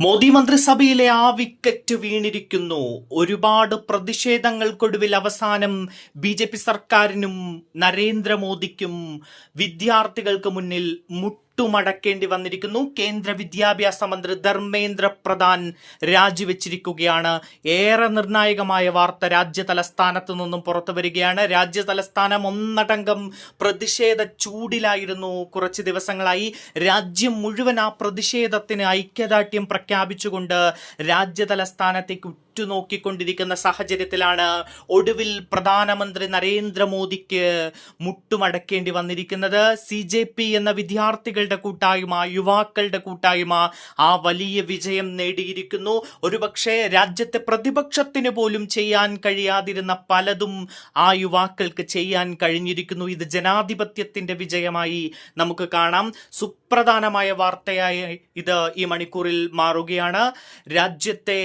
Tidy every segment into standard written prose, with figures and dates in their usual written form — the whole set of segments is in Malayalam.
മോദി മന്ത്രിസഭയിലെ ആ വിക്കറ്റ് വീണിരിക്കുന്നു. ഒരുപാട് പ്രതിഷേധങ്ങൾക്കൊടുവിൽ അവസാനം ബി.ജെ.പി. സർക്കാരിനും നരേന്ദ്രമോദിക്കും വിദ്യാർത്ഥികൾക്ക് മുന്നിൽ മുട്ടുമടക്കേണ്ടി വന്നിരിക്കുന്നു. കേന്ദ്ര വിദ്യാഭ്യാസ മന്ത്രി ധർമ്മേന്ദ്ര പ്രധാൻ രാജിവെച്ചിരിക്കുകയാണ്. ഏറെ നിർണായകമായ വാർത്ത രാജ്യ തലസ്ഥാനത്ത് നിന്നും പുറത്തു വരികയാണ്. രാജ്യ തലസ്ഥാനം ഒന്നടങ്കം പ്രതിഷേധ ചൂടിലായിരുന്നു കുറച്ച് ദിവസങ്ങളായി. രാജ്യം മുഴുവൻ ആ പ്രതിഷേധത്തിന് ഐക്യദാർഢ്യം പ്രഖ്യാപിച്ചുകൊണ്ട് രാജ്യ തലസ്ഥാനത്തേക്ക് ഉറ്റുനോക്കിക്കൊണ്ടിരിക്കുന്ന സാഹചര്യത്തിലാണ് ഒടുവിൽ പ്രധാനമന്ത്രി നരേന്ദ്രമോദിക്ക് മുട്ടുമടക്കേണ്ടി വന്നിരിക്കുന്നത്. CJP എന്ന വിദ്യാർത്ഥികളുടെ കൂട്ടായ്മ, യുവാക്കളുടെ കൂട്ടായ്മ ആ വലിയ വിജയം നേടിയിരിക്കുന്നു. ഒരുപക്ഷെ രാജ്യത്തെ പ്രതിപക്ഷത്തിന് പോലും ചെയ്യാൻ കഴിയാതിരുന്ന പലതും ആ യുവാക്കൾക്ക് ചെയ്യാൻ കഴിഞ്ഞിരിക്കുന്നു. ഇത് ജനാധിപത്യത്തിന്റെ വിജയമായി നമുക്ക് കാണാം. സുപ്രധാനമായ വാർത്തയായി ഇത് ഈ മണിക്കൂറിൽ മാറുകയാണ്. രാജ്യത്തെ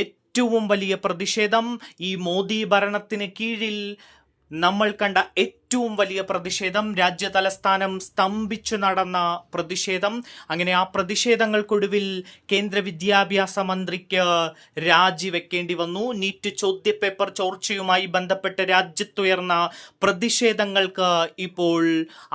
ഏറ്റവും വലിയ പ്രതിഷേധം, ഈ മോദി ഭരണത്തിന് കീഴിൽ നമ്മൾ കണ്ട ഏറ്റവും വലിയ പ്രതിഷേധം, രാജ്യ തലസ്ഥാനം സ്തംഭിച്ചു നടന്ന പ്രതിഷേധം. അങ്ങനെ ആ പ്രതിഷേധങ്ങൾക്കൊടുവിൽ കേന്ദ്ര വിദ്യാഭ്യാസ മന്ത്രിക്ക് രാജിവെക്കേണ്ടി വന്നു. നീറ്റ് ചോദ്യപേപ്പർ ചോർച്ചയുമായി ബന്ധപ്പെട്ട് രാജ്യത്തുയർന്ന പ്രതിഷേധങ്ങൾക്ക് ഇപ്പോൾ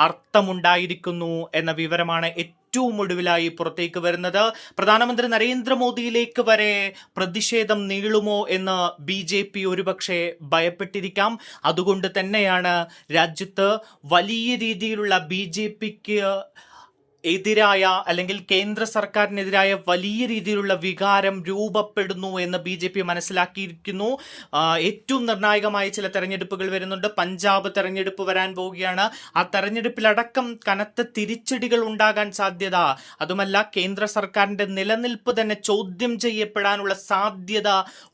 അർത്ഥമുണ്ടായിരിക്കുന്നു എന്ന വിവരമാണ് ഏറ്റവും ഒടുവിലായി പുറത്തേക്ക് വരുന്നത്. പ്രധാനമന്ത്രി നരേന്ദ്രമോദിയിലേക്ക് വരെ പ്രതിഷേധം നീളുമോ എന്ന് BJP ഒരുപക്ഷെ ഭയപ്പെട്ടിരിക്കാം. അതുകൊണ്ട് തന്നെയാണ് രാജ്യത്ത് വലിയ രീതിയിലുള്ള BJPക്ക് എതിരായ അല്ലെങ്കിൽ കേന്ദ്ര സർക്കാരിനെതിരായ വലിയ രീതിയിലുള്ള വികാരം രൂപപ്പെടുന്നു എന്ന് BJP മനസ്സിലാക്കിയിരിക്കുന്നു. ഏറ്റവും നിർണായകമായ ചില തെരഞ്ഞെടുപ്പുകൾ വരുന്നുണ്ട്. പഞ്ചാബ് തെരഞ്ഞെടുപ്പ് വരാൻ പോവുകയാണ്. ആ തെരഞ്ഞെടുപ്പിലടക്കം കനത്ത തിരിച്ചടികൾ ഉണ്ടാകാൻ സാധ്യത, അതുമല്ല കേന്ദ്ര സർക്കാരിന്റെ നിലനിൽപ്പ് തന്നെ ചോദ്യം ചെയ്യപ്പെടാനുള്ള സാധ്യത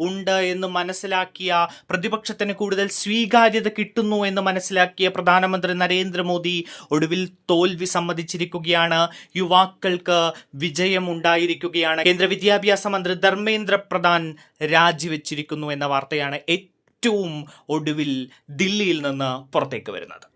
ഉണ്ട് എന്ന് മനസ്സിലാക്കിയ, പ്രതിപക്ഷത്തിന് കൂടുതൽ സ്വീകാര്യത കിട്ടുന്നു എന്ന് മനസ്സിലാക്കിയ പ്രധാനമന്ത്രി നരേന്ദ്രമോദി ഒടുവിൽ തോൽവി സമ്മതിച്ചിരിക്കുകയാണ്. യുവാക്കൾക്ക് വിജയമുണ്ടായിരിക്കുകയാണ്. കേന്ദ്ര വിദ്യാഭ്യാസ മന്ത്രി ധർമ്മേന്ദ്ര പ്രധാൻ രാജിവെച്ചിരിക്കുന്നു എന്ന വാർത്തയാണ് ഏറ്റവും ഒടുവിൽ ദില്ലിയിൽ നിന്ന് പുറത്തേക്ക് വരുന്നത്.